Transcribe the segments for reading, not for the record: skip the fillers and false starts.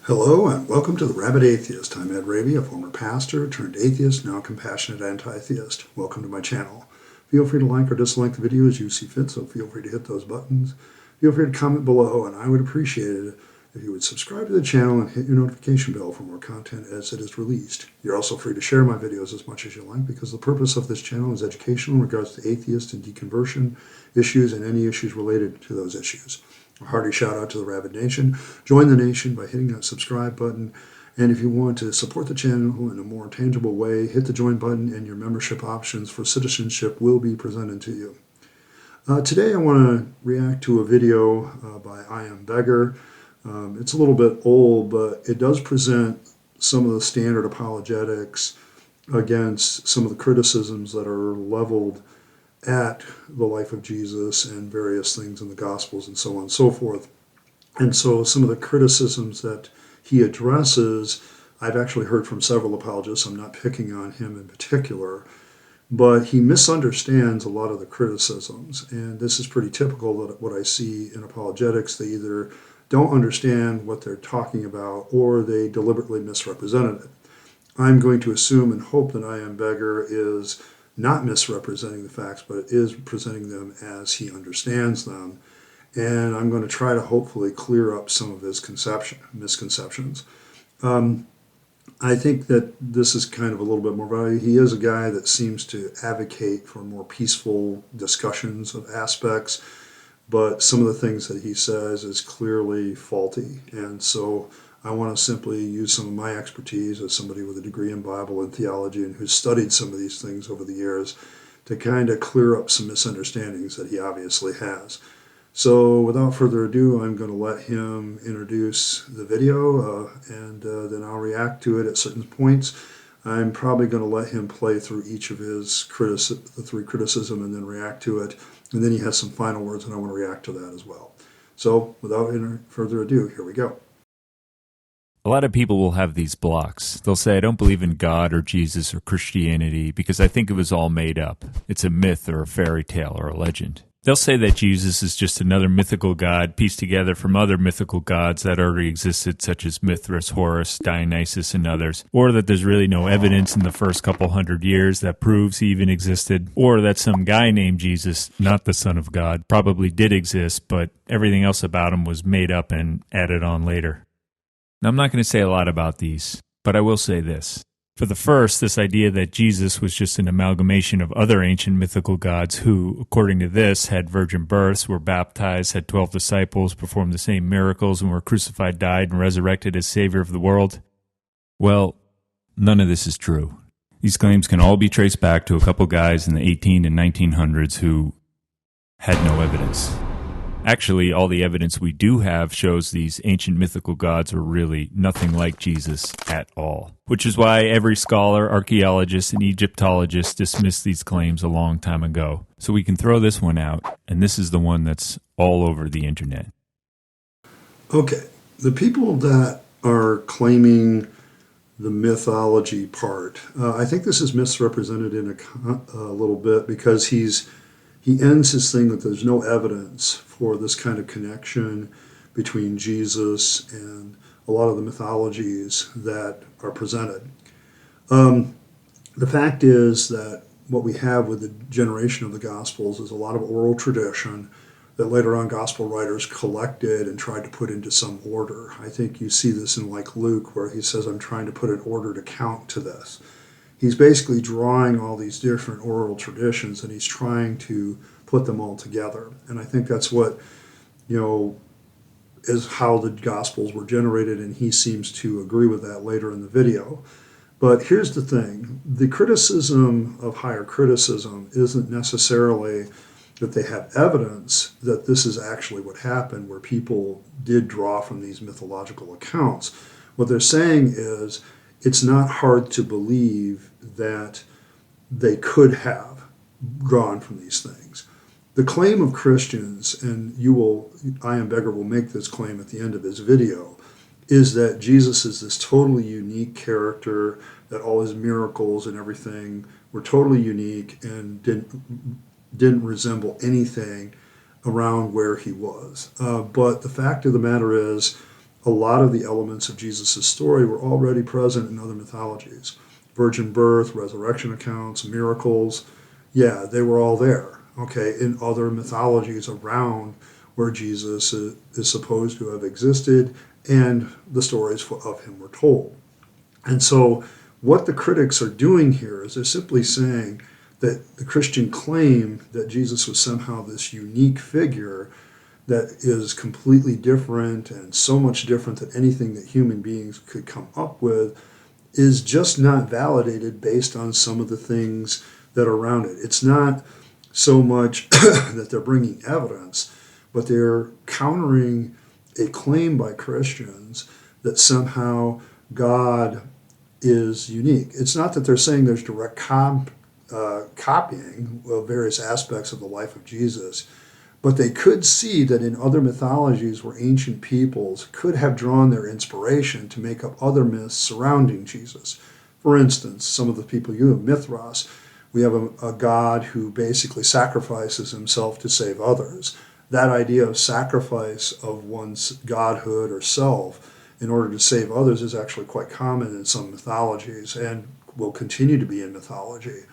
Hello and welcome to the Rabyd Atheist. I'm Ed Raby, a former pastor turned atheist, now compassionate anti-theist. Welcome to my channel. Feel free to like or dislike the video as you see fit, so feel free to hit those buttons. Feel free to comment below, and I would appreciate it if you would subscribe to the channel and hit your notification bell for more content as it is released. You're also free to share my videos as much as you like, because the purpose of this channel is educational in regards to atheist and deconversion issues and any issues related to those issues. A hearty shout out to the Rabyd Nation. Join the nation by hitting that subscribe button. And if you want to support the channel in a more tangible way, hit the join button and your membership options for citizenship will be presented to you. Today I want to react to a video by IMBegger. It's a little bit old, but it does present some of the standard apologetics against some of the criticisms that are leveled at the life of Jesus and various things in the Gospels and so on and so forth. And so some of the criticisms that he addresses, I've actually heard from several apologists. I'm not picking on him in particular, but he misunderstands a lot of the criticisms. And this is pretty typical that what I see in apologetics. They either don't understand what they're talking about or they deliberately misrepresented it. I'm going to assume and hope that IMBeggar is not misrepresenting the facts, but is presenting them as he understands them. And I'm going to try to hopefully clear up some of his misconceptions. I think that this is kind of a little bit more value. He is a guy that seems to advocate for more peaceful discussions of aspects, but some of the things that he says is clearly faulty. And so I want to simply use some of my expertise as somebody with a degree in Bible and theology and who's studied some of these things over the years to kind of clear up some misunderstandings that he obviously has. So without further ado, I'm going to let him introduce the video and then I'll react to it at certain points. I'm probably going to let him play through each of his the three criticism and then react to it. And then he has some final words and I want to react to that as well. So without further ado, here we go. A lot of people will have these blocks. They'll say, I don't believe in God or Jesus or Christianity because I think it was all made up. It's a myth or a fairy tale or a legend. They'll say that Jesus is just another mythical god pieced together from other mythical gods that already existed, such as Mithras, Horus, Dionysus, and others, or that there's really no evidence in the first couple hundred years that proves he even existed, or that some guy named Jesus, not the Son of God, probably did exist, but everything else about him was made up and added on later. Now, I'm not going to say a lot about these, but I will say this. For the first, this idea that Jesus was just an amalgamation of other ancient mythical gods who, according to this, had virgin births, were baptized, had 12 disciples, performed the same miracles, and were crucified, died, and resurrected as Savior of the world. Well, none of this is true. These claims can all be traced back to a couple guys in the 18 and 1900s who had no evidence. Actually, all the evidence we do have shows these ancient mythical gods were really nothing like Jesus at all, which is why every scholar, archaeologist, and Egyptologist dismissed these claims a long time ago. So we can throw this one out, and this is the one that's all over the internet. Okay, the people that are claiming the mythology part, I think this is misrepresented in a little bit because he ends his thing that there's no evidence for this kind of connection between Jesus and a lot of the mythologies that are presented. The fact is that what we have with the generation of the Gospels is a lot of oral tradition that later on Gospel writers collected and tried to put into some order. I think you see this in like Luke where he says, I'm trying to put an ordered account to this. He's basically drawing all these different oral traditions and he's trying to put them all together. And I think that's what, is how the Gospels were generated, and he seems to agree with that later in the video. But here's the thing. The criticism of higher criticism isn't necessarily that they have evidence that this is actually what happened, where people did draw from these mythological accounts. What they're saying is it's not hard to believe that they could have drawn from these things. The claim of Christians, and IMBeggar will make this claim at the end of his video, is that Jesus is this totally unique character, that all his miracles and everything were totally unique and didn't resemble anything around where he was. But the fact of the matter is, a lot of the elements of Jesus' story were already present in other mythologies. Virgin birth, resurrection accounts, miracles, yeah, they were all there, okay, in other mythologies around where Jesus is supposed to have existed and the stories of him were told. And so what the critics are doing here is they're simply saying that the Christian claim that Jesus was somehow this unique figure that is completely different and so much different than anything that human beings could come up with is just not validated based on some of the things that are around it. It's not so much that they're bringing evidence, but they're countering a claim by Christians that somehow God is unique. It's not that they're saying there's direct copying of various aspects of the life of Jesus, but they could see that in other mythologies where ancient peoples could have drawn their inspiration to make up other myths surrounding Jesus. For instance, some of the people you have, Mithras, we have a god who basically sacrifices himself to save others. That idea of sacrifice of one's godhood or self in order to save others is actually quite common in some mythologies and will continue to be in mythology.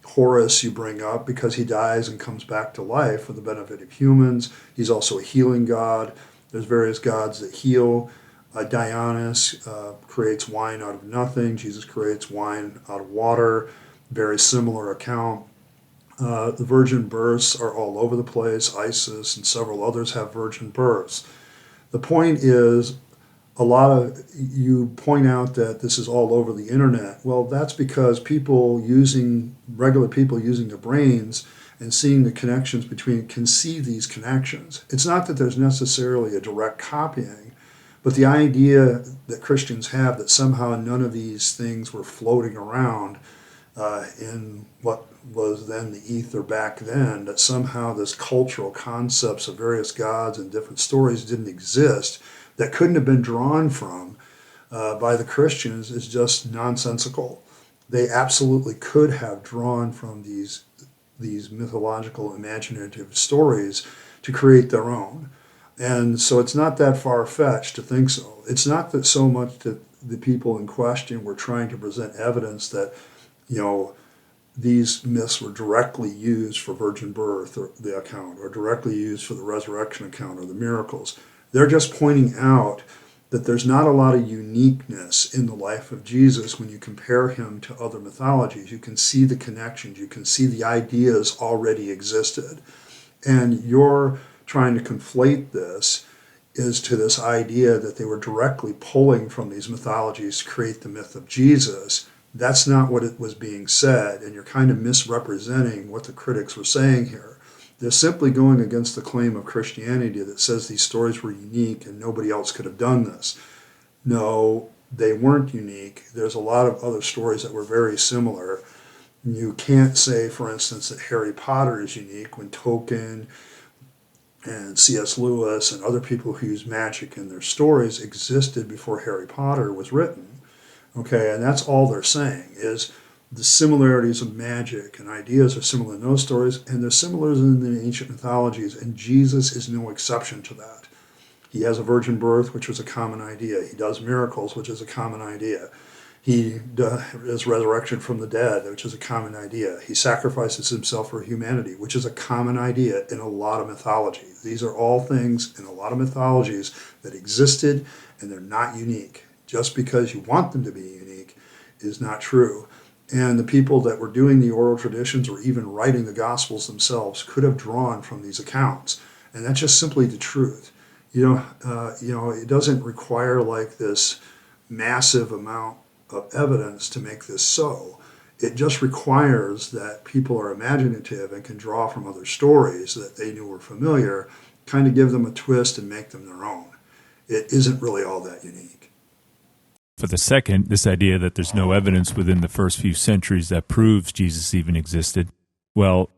Horus you bring up because he dies and comes back to life for the benefit of humans. He's also a healing god. There's various gods that heal. Dionysus creates wine out of nothing. Jesus creates wine out of water. Very similar account. The virgin births are all over the place. Isis and several others have virgin births. The point is, you point out that this is all over the internet. Well, that's because regular people using their brains and seeing the connections can see these connections. It's not that there's necessarily a direct copying, but the idea that Christians have that somehow none of these things were floating around in what was then the ether back then, that somehow this cultural concepts of various gods and different stories didn't exist, that couldn't have been drawn from by the Christians is just nonsensical. They absolutely could have drawn from these mythological imaginative stories to create their own. And so it's not that far-fetched to think so. It's not that so much that the people in question were trying to present evidence that, these myths were directly used for virgin birth or the account, or directly used for the resurrection account or the miracles. They're just pointing out that there's not a lot of uniqueness in the life of Jesus when you compare him to other mythologies. You can see the connections. You can see the ideas already existed. And you're trying to conflate this to this idea that they were directly pulling from these mythologies to create the myth of Jesus. That's not what it was being said, and you're kind of misrepresenting what the critics were saying here. They're simply going against the claim of Christianity that says these stories were unique and nobody else could have done this. No, they weren't unique. There's a lot of other stories that were very similar. You can't say, for instance, that Harry Potter is unique when Tolkien and C.S. Lewis and other people who use magic in their stories existed before Harry Potter was written. Okay, and that's all they're saying is the similarities of magic and ideas are similar in those stories, and they're similar in the ancient mythologies, and Jesus is no exception to that. He has a virgin birth, which was a common idea. He does miracles, which is a common idea. He does resurrection from the dead, which is a common idea. He sacrifices himself for humanity, which is a common idea in a lot of mythology. These are all things in a lot of mythologies that existed, and they're not unique. Just because you want them to be unique is not true. And the people that were doing the oral traditions or even writing the Gospels themselves could have drawn from these accounts. And that's just simply the truth. It doesn't require like this massive amount of evidence to make this so. It just requires that people are imaginative and can draw from other stories that they knew were familiar, kind of give them a twist and make them their own. It isn't really all that unique. For the second, this idea that there's no evidence within the first few centuries that proves Jesus even existed, well,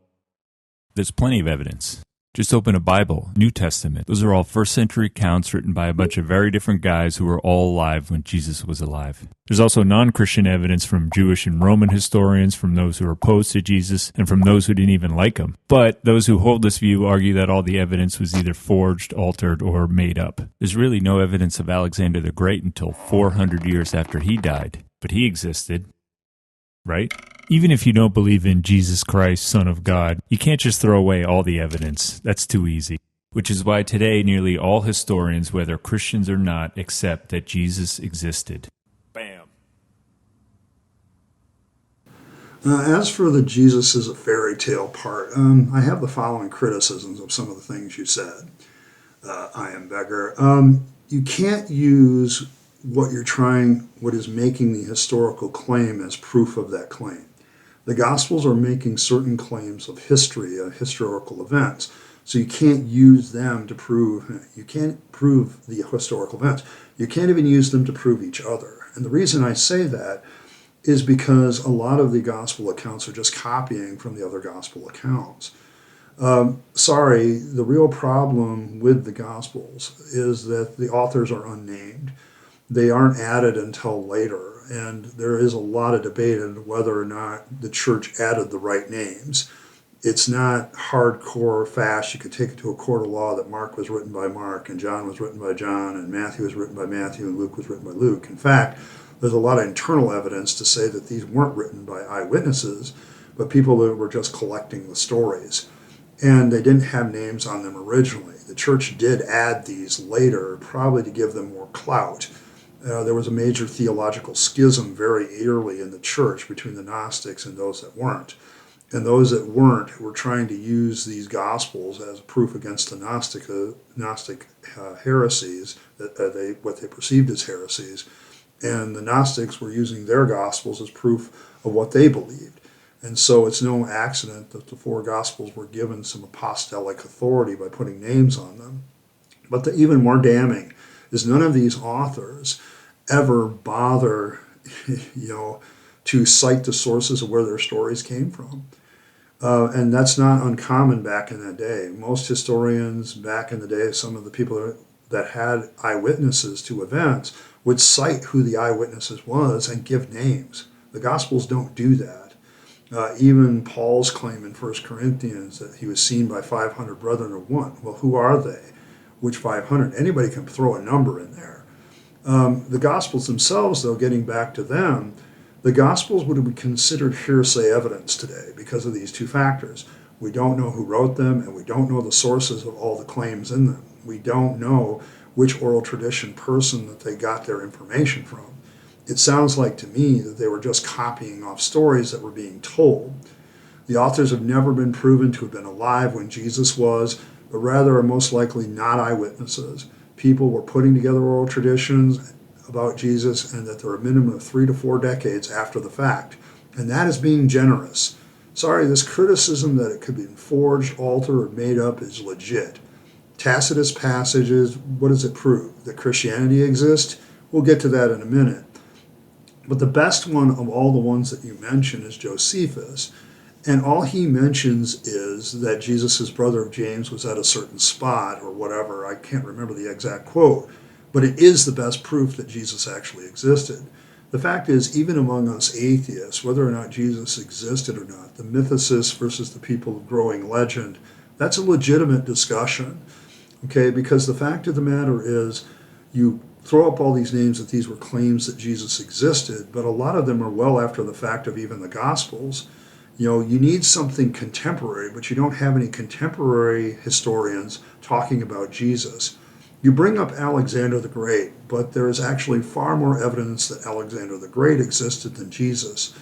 there's plenty of evidence. Just open a Bible, New Testament. Those are all first century accounts written by a bunch of very different guys who were all alive when Jesus was alive. There's also non-Christian evidence from Jewish and Roman historians, from those who are opposed to Jesus, and from those who didn't even like him. But those who hold this view argue that all the evidence was either forged, altered, or made up. There's really no evidence of Alexander the Great until 400 years after he died. But he existed, right? Even if you don't believe in Jesus Christ, Son of God, you can't just throw away all the evidence. That's too easy. Which is why today nearly all historians, whether Christians or not, accept that Jesus existed. Bam. As for the Jesus is a fairy tale part, I have the following criticisms of some of the things you said. IMBegger. You can't use what is making the historical claim as proof of that claim. The Gospels are making certain claims of history, historical events. So you can't use them to you can't prove the historical events. You can't even use them to prove each other. And the reason I say that is because a lot of the Gospel accounts are just copying from the other Gospel accounts. The real problem with the Gospels is that the authors are unnamed. They aren't added until later. And there is a lot of debate on whether or not the church added the right names. It's not hardcore fast. You could take it to a court of law that Mark was written by Mark, and John was written by John, and Matthew was written by Matthew, and Luke was written by Luke. In fact, there's a lot of internal evidence to say that these weren't written by eyewitnesses, but people that were just collecting the stories. And they didn't have names on them originally. The church did add these later, probably to give them more clout. There was a major theological schism very early in the church between the Gnostics and those that weren't. And those that weren't were trying to use these Gospels as proof against the Gnostic heresies, what they perceived as heresies. And the Gnostics were using their Gospels as proof of what they believed. And so it's no accident that the four Gospels were given some apostolic authority by putting names on them. But the even more damning is none of these authors ever bother, to cite the sources of where their stories came from. And that's not uncommon back in that day. Most historians back in the day, some of the people that had eyewitnesses to events, would cite who the eyewitnesses was and give names. The Gospels don't do that. Even Paul's claim in 1 Corinthians that he was seen by 500 brethren of one. Well, who are they? Which 500? Anybody can throw a number in there. The Gospels themselves, though, getting back to them, the Gospels would be considered hearsay evidence today because of these two factors. We don't know who wrote them, and we don't know the sources of all the claims in them. We don't know which oral tradition person that they got their information from. It sounds like to me that they were just copying off stories that were being told. The authors have never been proven to have been alive when Jesus was, but rather are most likely not eyewitnesses. People were putting together oral traditions about Jesus, and that there are a minimum of 3 to 4 decades after the fact. And that is being generous. This criticism that it could be forged, altered, or made up is legit. Tacitus passages, what does it prove? That Christianity exists? We'll get to that in a minute. But the best one of all the ones that you mention is Josephus. And all he mentions is that Jesus' brother of James was at a certain spot or whatever. I can't remember the exact quote. But it is the best proof that Jesus actually existed. The fact is, even among us atheists, whether or not Jesus existed or not, the mythicists versus the people of growing legend, that's a legitimate discussion. Okay, because the fact of the matter is, you throw up all these names that these were claims that Jesus existed, but a lot of them are well after the fact of even the Gospels. You need something contemporary, but you don't have any contemporary historians talking about Jesus. You bring up Alexander the Great, but there is actually far more evidence that Alexander the Great existed than Jesus.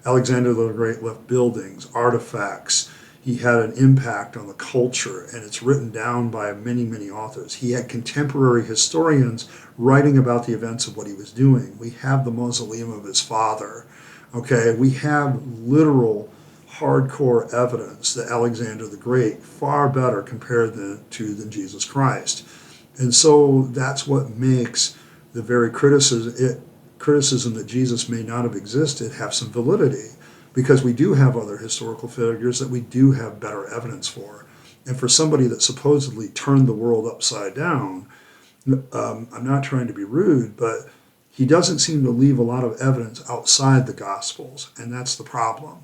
Alexander the Great left buildings, artifacts. He had an impact on the culture, and it's written down by many, many authors. He had contemporary historians writing about the events of what he was doing. We have the mausoleum of his father. Okay, we have literal hardcore evidence that Alexander the Great far better compared to than Jesus Christ. And so that's what makes the very criticism that Jesus may not have existed have some validity, because we do have other historical figures that we do have better evidence for. And for somebody that supposedly turned the world upside down, I'm not trying to be rude, but he doesn't seem to leave a lot of evidence outside the Gospels, and that's the problem.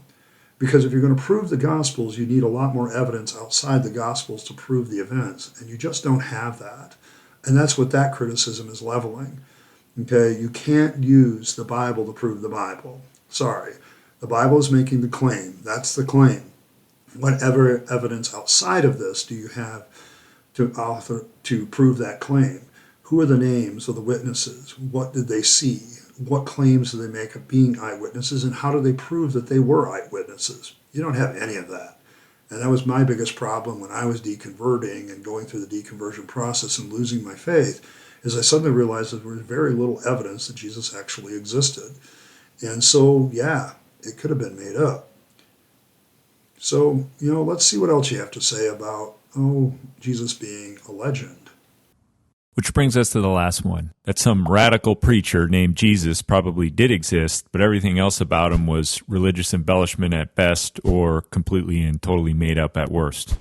Because if you're going to prove the Gospels, you need a lot more evidence outside the Gospels to prove the events, and you just don't have that. And that's what that criticism is leveling. Okay, you can't use the Bible to prove the Bible. Sorry. The Bible is making the claim. That's the claim. Whatever evidence outside of this do you have to prove that claim? Who are the names of the witnesses? What did they see? What claims do they make of being eyewitnesses? And how do they prove that they were eyewitnesses? You don't have any of that. And that was my biggest problem when I was deconverting and going through the deconversion process and losing my faith, is I suddenly realized that there was very little evidence that Jesus actually existed. And so, yeah, it could have been made up. So, let's see what else you have to say about, Jesus being a legend. Which brings us to the last one, that some radical preacher named Jesus probably did exist, but everything else about him was religious embellishment at best or completely and totally made up at worst.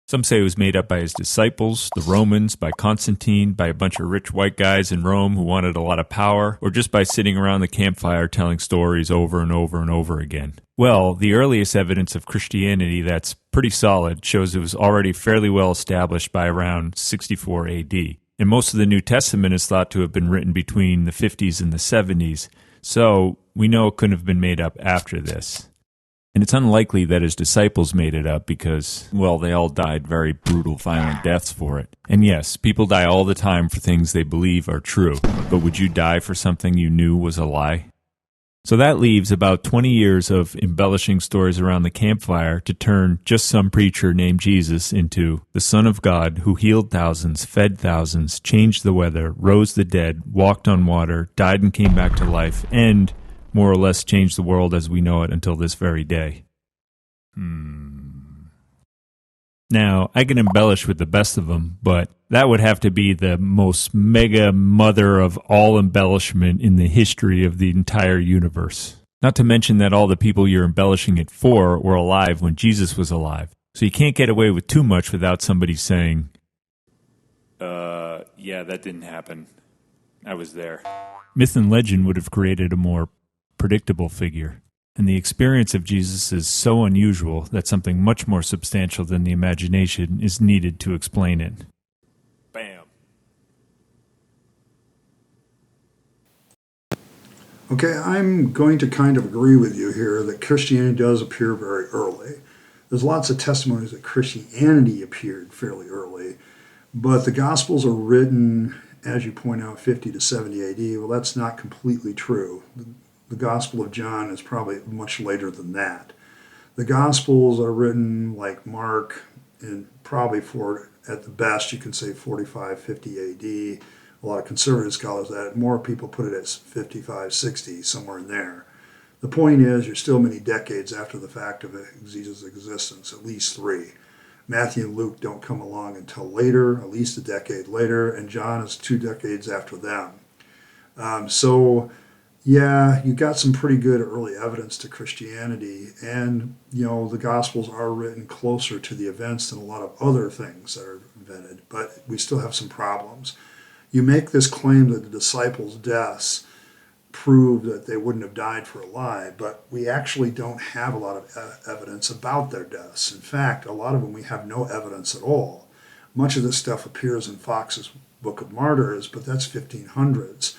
Some say it was made up by his disciples, the Romans, by Constantine, by a bunch of rich white guys in Rome who wanted a lot of power, or just by sitting around the campfire telling stories over and over and over again. Well, the earliest evidence of Christianity that's pretty solid shows it was already fairly well established by around 64 AD. And most of the New Testament is thought to have been written between the 50s and the 70s, so we know it couldn't have been made up after this. And it's unlikely that his disciples made it up because, well, they all died very brutal, violent deaths for it. And yes, people die all the time for things they believe are true, but would you die for something you knew was a lie? So that leaves about 20 years of embellishing stories around the campfire to turn just some preacher named Jesus into the Son of God who healed thousands, fed thousands, changed the weather, rose the dead, walked on water, died and came back to life, and more or less changed the world as we know it until this very day. Now, I can embellish with the best of them, but that would have to be the most mega mother of all embellishment in the history of the entire universe. Not to mention that all the people you're embellishing it for were alive when Jesus was alive. So you can't get away with too much without somebody saying, yeah, that didn't happen. I was there. Myth and legend would have created a more predictable figure. And the experience of Jesus is so unusual that something much more substantial than the imagination is needed to explain it. Bam. Okay, I'm going to kind of agree with you here that Christianity does appear very early. There's lots of testimonies that Christianity appeared fairly early, but the Gospels are written, as you point out, 50 to 70 AD. Well, that's not completely true. The Gospel of John is probably much later than that. The Gospels are written like Mark in probably at the best, you can say 45, 50 AD. A lot of conservative scholars that more people put it as 55, 60, somewhere in there. The point is, you're still many decades after the fact of Jesus' existence, at least 3. Matthew and Luke don't come along until later, at least a decade later, and John is 2 decades after them. Yeah, you got some pretty good early evidence to Christianity, and the Gospels are written closer to the events than a lot of other things that are invented, but we still have some problems. You make this claim that the disciples' deaths prove that they wouldn't have died for a lie, but we actually don't have a lot of evidence about their deaths. In fact, a lot of them we have no evidence at all. Much of this stuff appears in Fox's Book of Martyrs, but that's 1500s.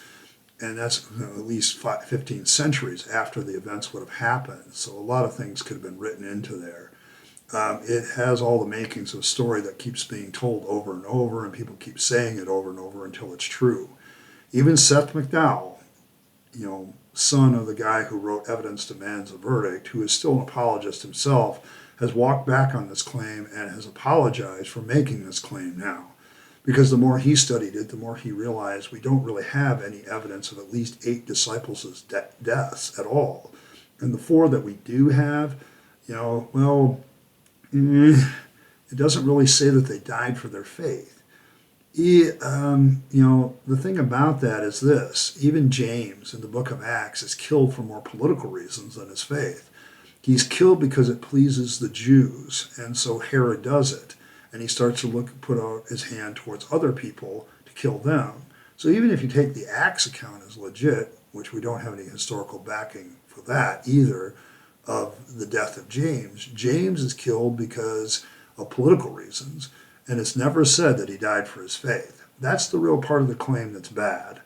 And that's at least 15 centuries after the events would have happened. So a lot of things could have been written into there. It has all the makings of a story that keeps being told over and over, and people keep saying it over and over until it's true. Even Seth McDowell, son of the guy who wrote Evidence Demands a Verdict, who is still an apologist himself, has walked back on this claim and has apologized for making this claim now. Because the more he studied it, the more he realized we don't really have any evidence of at least 8 disciples' deaths at all. And the 4 that we do have, it doesn't really say that they died for their faith. The thing about that is this. Even James in the book of Acts is killed for more political reasons than his faith. He's killed because it pleases the Jews, and so Herod does it. and he starts to put out his hand towards other people to kill them. So even if you take the Acts account as legit, which we don't have any historical backing for that either, of the death of James, James is killed because of political reasons, and it's never said that he died for his faith. That's the real part of the claim that's bad.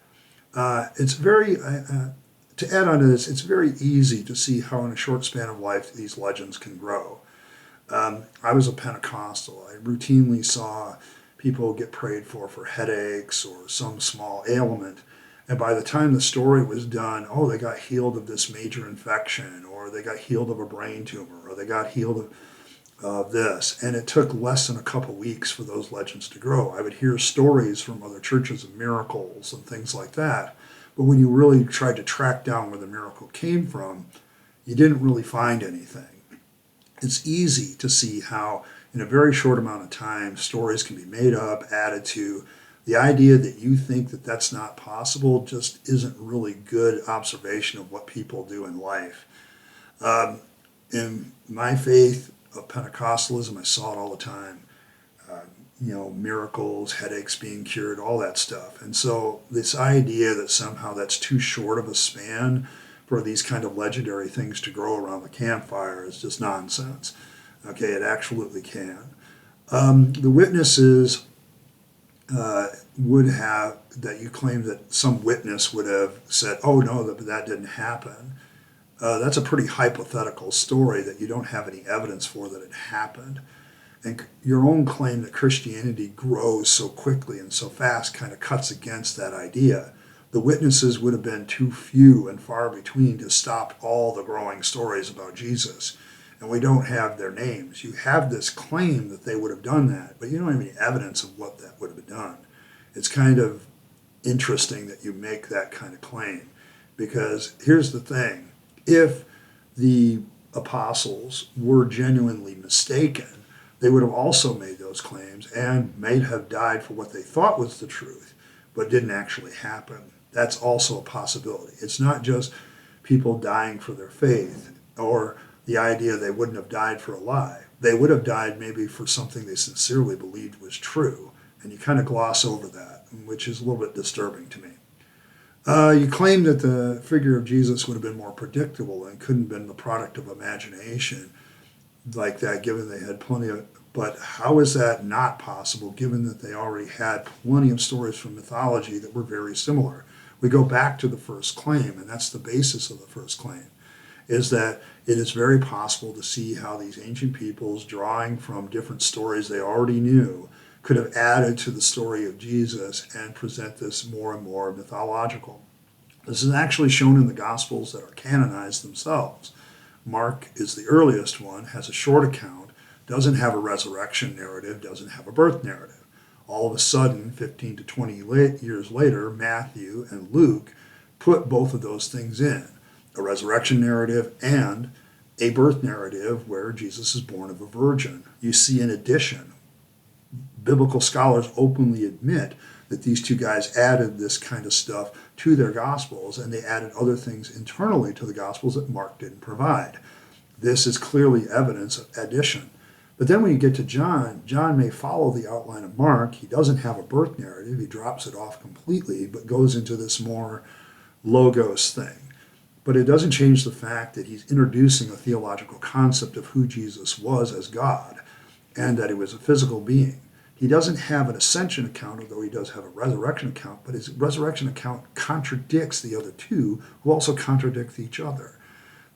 It's very, to add on to this, it's very easy to see how in a short span of life these legends can grow. I was a Pentecostal. I routinely saw people get prayed for headaches or some small ailment. And by the time the story was done, oh, they got healed of this major infection, or they got healed of a brain tumor, or they got healed of this. And it took less than a couple weeks for those legends to grow. I would hear stories from other churches of miracles and things like that. But when you really tried to track down where the miracle came from, you didn't really find anything. It's easy to see how in a very short amount of time, stories can be made up, added to. The idea that you think that that's not possible just isn't really good observation of what people do in life. In my faith of Pentecostalism, I saw it all the time. Miracles, headaches being cured, all that stuff. And so this idea that somehow that's too short of a span for these kind of legendary things to grow around the campfire is just nonsense. Okay, it absolutely can. The witnesses would have, that you claim that some witness would have said, oh no, that didn't happen. That's a pretty hypothetical story that you don't have any evidence for that it happened. And your own claim that Christianity grows so quickly and so fast kind of cuts against that idea. The witnesses would have been too few and far between to stop all the growing stories about Jesus. And we don't have their names. You have this claim that they would have done that, but you don't have any evidence of what that would have been done. It's kind of interesting that you make that kind of claim, because here's the thing. If the apostles were genuinely mistaken, they would have also made those claims and may have died for what they thought was the truth, but didn't actually happen. That's also a possibility. It's not just people dying for their faith or the idea they wouldn't have died for a lie. They would have died maybe for something they sincerely believed was true, and you kind of gloss over that, which is a little bit disturbing to me. You claim that the figure of Jesus would have been more predictable and couldn't have been the product of imagination like that, given they had plenty of, but how is that not possible, given that they already had plenty of stories from mythology that were very similar? We go back to the first claim, and that's the basis of the first claim, is that it is very possible to see how these ancient peoples, drawing from different stories they already knew, could have added to the story of Jesus and present this more and more mythological. This is actually shown in the Gospels that are canonized themselves. Mark is the earliest one, has a short account, doesn't have a resurrection narrative, doesn't have a birth narrative. All of a sudden, 15 to 20 years later, Matthew and Luke put both of those things in, a resurrection narrative and a birth narrative where Jesus is born of a virgin. You see, in addition, biblical scholars openly admit that these two guys added this kind of stuff to their Gospels, and they added other things internally to the Gospels that Mark didn't provide. This is clearly evidence of addition. But then when you get to John, John may follow the outline of Mark. He doesn't have a birth narrative. He drops it off completely, but goes into this more logos thing. But it doesn't change the fact that he's introducing a theological concept of who Jesus was as God, and that he was a physical being. He doesn't have an ascension account, although he does have a resurrection account, but his resurrection account contradicts the other two, who also contradict each other.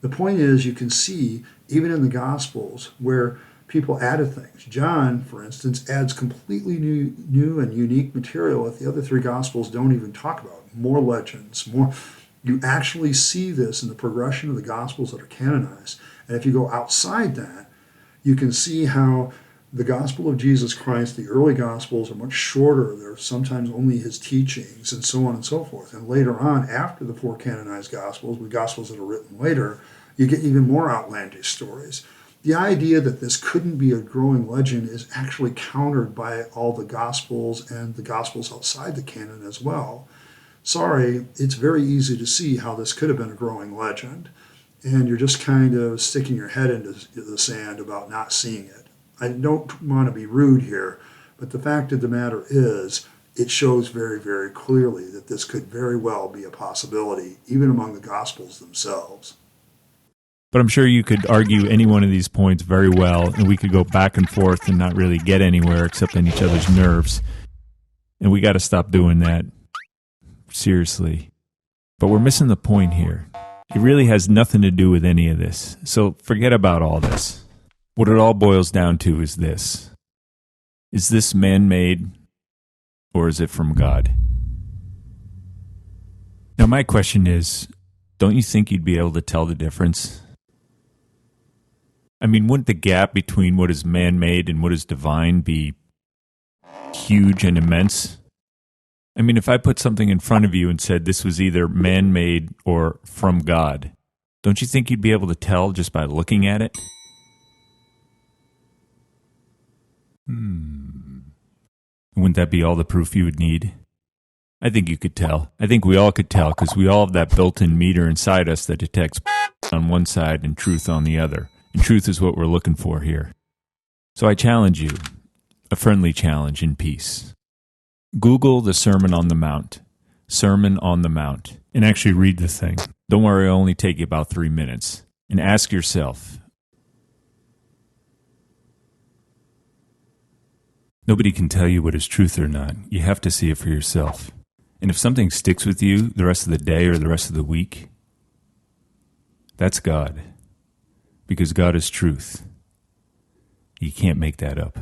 The point is, you can see, even in the Gospels, where people added things. John, for instance, adds completely new and unique material that the other three Gospels don't even talk about. More legends, more. You actually see this in the progression of the Gospels that are canonized. And if you go outside that, you can see how the Gospel of Jesus Christ, the early Gospels, are much shorter. They're sometimes only his teachings and so on and so forth. And later on, after the four canonized Gospels, with Gospels that are written later, you get even more outlandish stories. The idea that this couldn't be a growing legend is actually countered by all the Gospels and the Gospels outside the canon as well. Sorry, it's very easy to see how this could have been a growing legend, and you're just kind of sticking your head into the sand about not seeing it. I don't want to be rude here, but the fact of the matter is, it shows very, very clearly that this could very well be a possibility, even among the Gospels themselves. But I'm sure you could argue any one of these points very well, and we could go back and forth and not really get anywhere except on each other's nerves. And we got to stop doing that. Seriously. But we're missing the point here. It really has nothing to do with any of this. So forget about all this. What it all boils down to is this. Is this man-made, or is it from God? Now my question is, don't you think you'd be able to tell the difference? I mean, wouldn't the gap between what is man-made and what is divine be huge and immense? I mean, if I put something in front of you and said this was either man-made or from God, don't you think you'd be able to tell just by looking at it? Wouldn't that be all the proof you would need? I think you could tell. I think we all could tell because we all have that built-in meter inside us that detects on one side and truth on the other. And truth is what we're looking for here. So I challenge you, a friendly challenge in peace. Google the Sermon on the Mount, Sermon on the Mount, and actually read the thing. Don't worry, it'll only take you about 3 minutes. And ask yourself, nobody can tell you what is truth or not. You have to see it for yourself. And if something sticks with you the rest of the day or the rest of the week, that's God. Because God is truth. You can't make that up.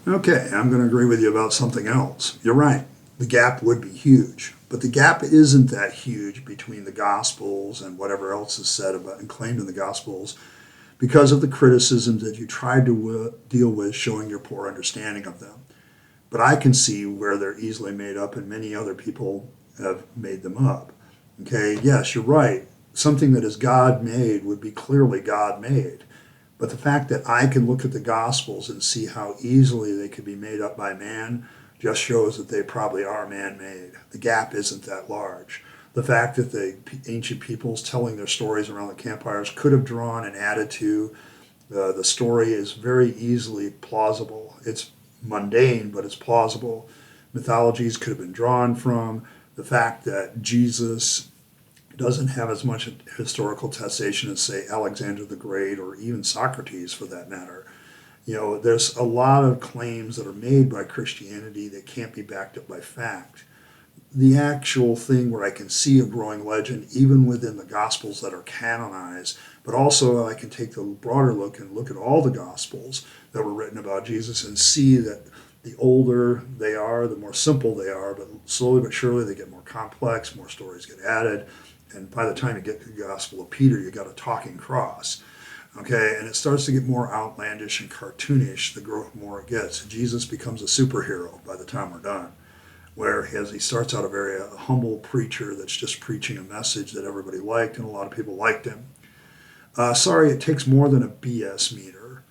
Okay, I'm going to agree with you about something else. You're right. The gap would be huge. But the gap isn't that huge between the Gospels and whatever else is said about and claimed in the Gospels because of the criticisms that you tried to deal with showing your poor understanding of them. But I can see where they're easily made up and many other people have made them up. Okay, yes, you're right. Something that is God-made would be clearly God-made. But the fact that I can look at the Gospels and see how easily they could be made up by man just shows that they probably are man-made. The gap isn't that large. The fact that the ancient peoples telling their stories around the campfires could have drawn and added to the story is very easily plausible. It's mundane, but it's plausible. Mythologies could have been drawn from. The fact that Jesus doesn't have as much historical attestation as, say, Alexander the Great or even Socrates, for that matter. You know, there's a lot of claims that are made by Christianity that can't be backed up by fact. The actual thing where I can see a growing legend, even within the Gospels that are canonized, but also I can take the broader look and look at all the Gospels that were written about Jesus and see that the older they are, the more simple they are, but slowly but surely they get more complex, more stories get added. And by the time you get to the Gospel of Peter, you got a talking cross. Okay, and it starts to get more outlandish and cartoonish the more it gets. Jesus becomes a superhero by the time we're done, where he starts out a very humble preacher that's just preaching a message that everybody liked, and a lot of people liked him. Sorry, it takes more than a BS meter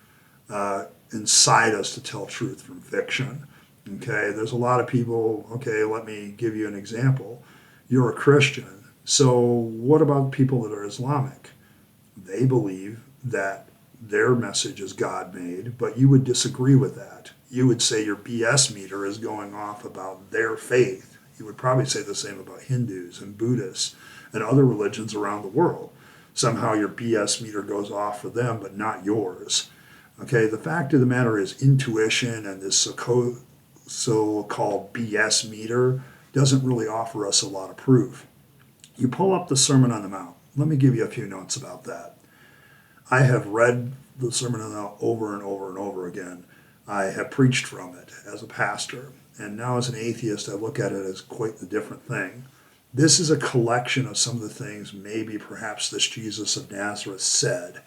inside us to tell truth from fiction. Okay, there's a lot of people, okay, let me give you an example. You're a Christian. So what about people that are Islamic? They believe that their message is God-made, but you would disagree with that. You would say your BS meter is going off about their faith. You would probably say the same about Hindus and Buddhists and other religions around the world. Somehow your BS meter goes off for them, but not yours. Okay, the fact of the matter is intuition and this so-called BS meter doesn't really offer us a lot of proof. You pull up the Sermon on the Mount. Let me give you a few notes about that. I have read the Sermon on the Mount over and over and over again. I have preached from it as a pastor, and now as an atheist, I look at it as quite a different thing. This is a collection of some of the things maybe perhaps this Jesus of Nazareth said,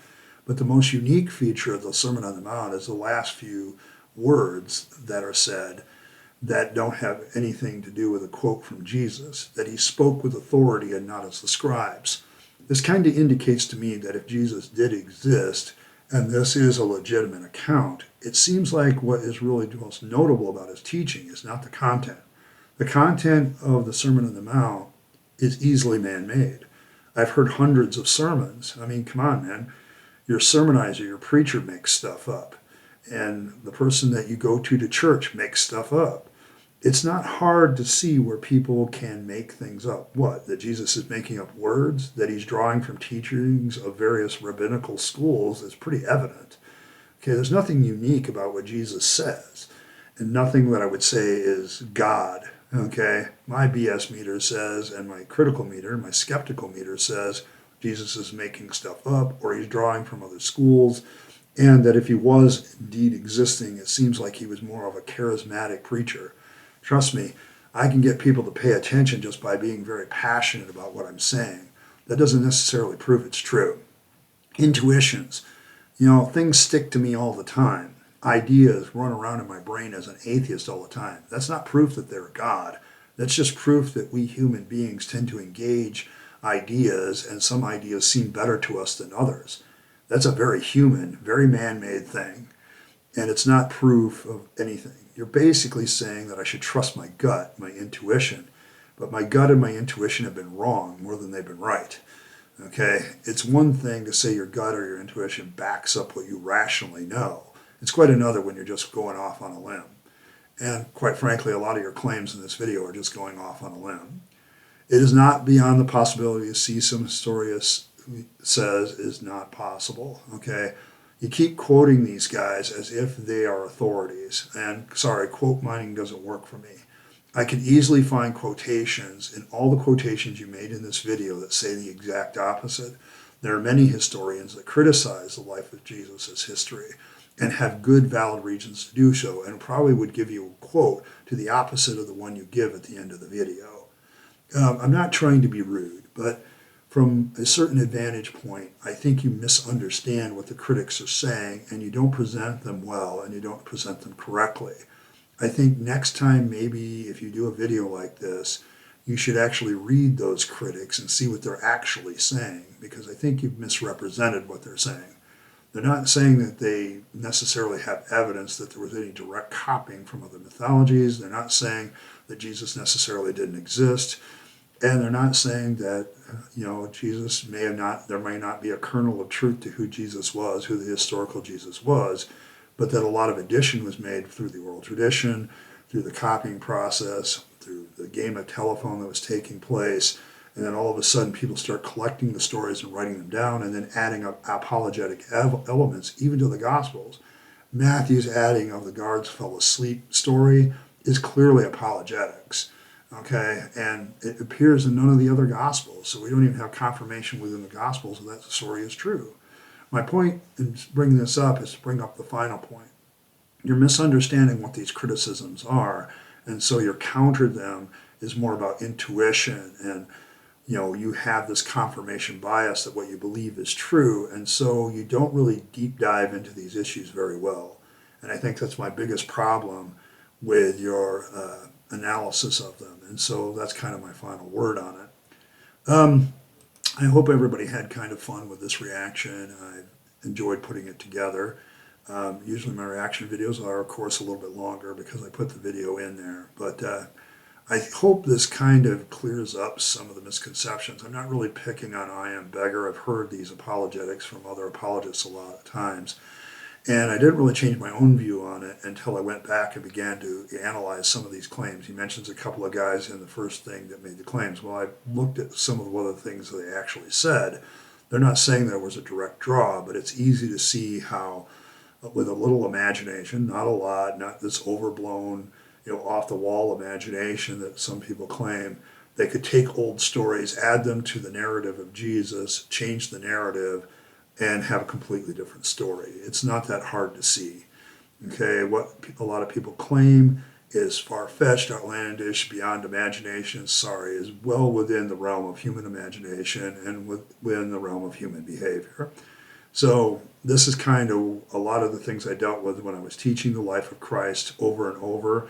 But the most unique feature of the Sermon on the Mount is the last few words that are said that don't have anything to do with a quote from Jesus, that he spoke with authority and not as the scribes. This kind of indicates to me that if Jesus did exist, and this is a legitimate account, it seems like what is really most notable about his teaching is not the content. The content of the Sermon on the Mount is easily man-made. I've heard hundreds of sermons. I mean, come on, man. Your sermonizer, your preacher makes stuff up. And the person that you go to church makes stuff up. It's not hard to see where people can make things up. What? That Jesus is making up words? That he's drawing from teachings of various rabbinical schools is pretty evident. Okay, there's nothing unique about what Jesus says, and nothing that I would say is God. Okay, my BS meter says, and my critical meter, my skeptical meter says, Jesus is making stuff up, or he's drawing from other schools, and that if he was indeed existing, it seems like he was more of a charismatic preacher. Trust me, I can get people to pay attention just by being very passionate about what I'm saying. That doesn't necessarily prove it's true. Intuitions. Things stick to me all the time. Ideas run around in my brain as an atheist all the time. That's not proof that they're God. That's just proof that we human beings tend to engage ideas, and some ideas seem better to us than others. That's a very human, very man-made thing, and it's not proof of anything. You're basically saying that I should trust my gut, my intuition, but my gut and my intuition have been wrong more than they've been right. Okay? It's one thing to say your gut or your intuition backs up what you rationally know. It's quite another when you're just going off on a limb. And quite frankly, a lot of your claims in this video are just going off on a limb. It is not beyond the possibility to see some historians says is not possible. Okay? You keep quoting these guys as if they are authorities. And sorry, quote mining doesn't work for me. I could easily find quotations in all the quotations you made in this video that say the exact opposite. There are many historians that criticize the life of Jesus as history and have good, valid reasons to do so, and probably would give you a quote to the opposite of the one you give at the end of the video. I'm not trying to be rude, but from a certain vantage point, I think you misunderstand what the critics are saying, and you don't present them well, and you don't present them correctly. I think next time, maybe if you do a video like this, you should actually read those critics and see what they're actually saying, because I think you've misrepresented what they're saying. They're not saying that they necessarily have evidence that there was any direct copying from other mythologies. They're not saying that Jesus necessarily didn't exist. And they're not saying that, Jesus may have not, there may not be a kernel of truth to who Jesus was, who the historical Jesus was, but that a lot of addition was made through the oral tradition, through the copying process, through the game of telephone that was taking place. And then all of a sudden people start collecting the stories and writing them down and then adding up apologetic elements, even to the Gospels. Matthew's adding of the guards fell asleep story is clearly apologetics. Okay, and it appears in none of the other Gospels, so we don't even have confirmation within the Gospels that the story is true. My point in bringing this up is to bring up the final point. You're misunderstanding what these criticisms are, and so your counter them is more about intuition, and you have this confirmation bias that what you believe is true, and so you don't really deep dive into these issues very well. And I think that's my biggest problem with your analysis of them. And so that's kind of my final word on it. I hope everybody had kind of fun with this reaction. I enjoyed putting it together. Usually my reaction videos are, of course, a little bit longer because I put the video in there. But I hope this kind of clears up some of the misconceptions. I'm not really picking on IMBegger. I've heard these apologetics from other apologists a lot of times. And I didn't really change my own view on it until I went back and began to analyze some of these claims. He mentions a couple of guys in the first thing that made the claims. Well, I looked at some of the other things that they actually said. They're not saying there was a direct draw, but it's easy to see how, with a little imagination, not a lot, not this overblown, off-the-wall imagination that some people claim, they could take old stories, add them to the narrative of Jesus, change the narrative, and have a completely different story. It's not that hard to see. Okay, what a lot of people claim is far-fetched, outlandish, beyond imagination, is well within the realm of human imagination and within the realm of human behavior. So this is kind of a lot of the things I dealt with when I was teaching the life of Christ over and over.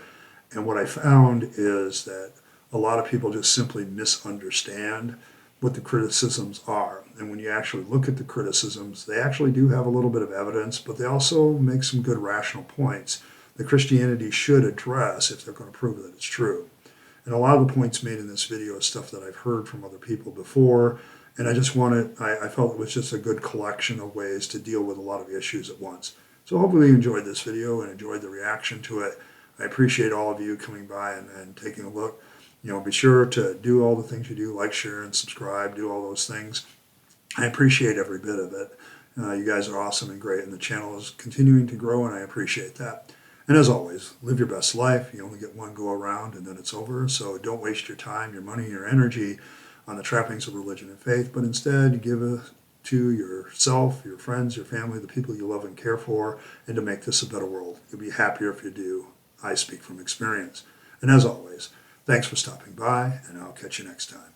And what I found is that a lot of people just simply misunderstand what the criticisms are. And when you actually look at the criticisms, they actually do have a little bit of evidence, but they also make some good rational points that Christianity should address if they're going to prove that it's true. And a lot of the points made in this video is stuff that I've heard from other people before, and I felt it was just a good collection of ways to deal with a lot of issues at once. So hopefully you enjoyed this video and enjoyed the reaction to it. I appreciate all of you coming by and taking a look. Be sure to do all the things you do, like, share, and subscribe, do all those things. I appreciate every bit of it. You guys are awesome and great, and the channel is continuing to grow, and I appreciate that. And as always, live your best life. You only get one go around, and then it's over. So don't waste your time, your money, your energy on the trappings of religion and faith, but instead give it to yourself, your friends, your family, the people you love and care for, and to make this a better world. You'll be happier if you do. I speak from experience. And as always, thanks for stopping by, and I'll catch you next time.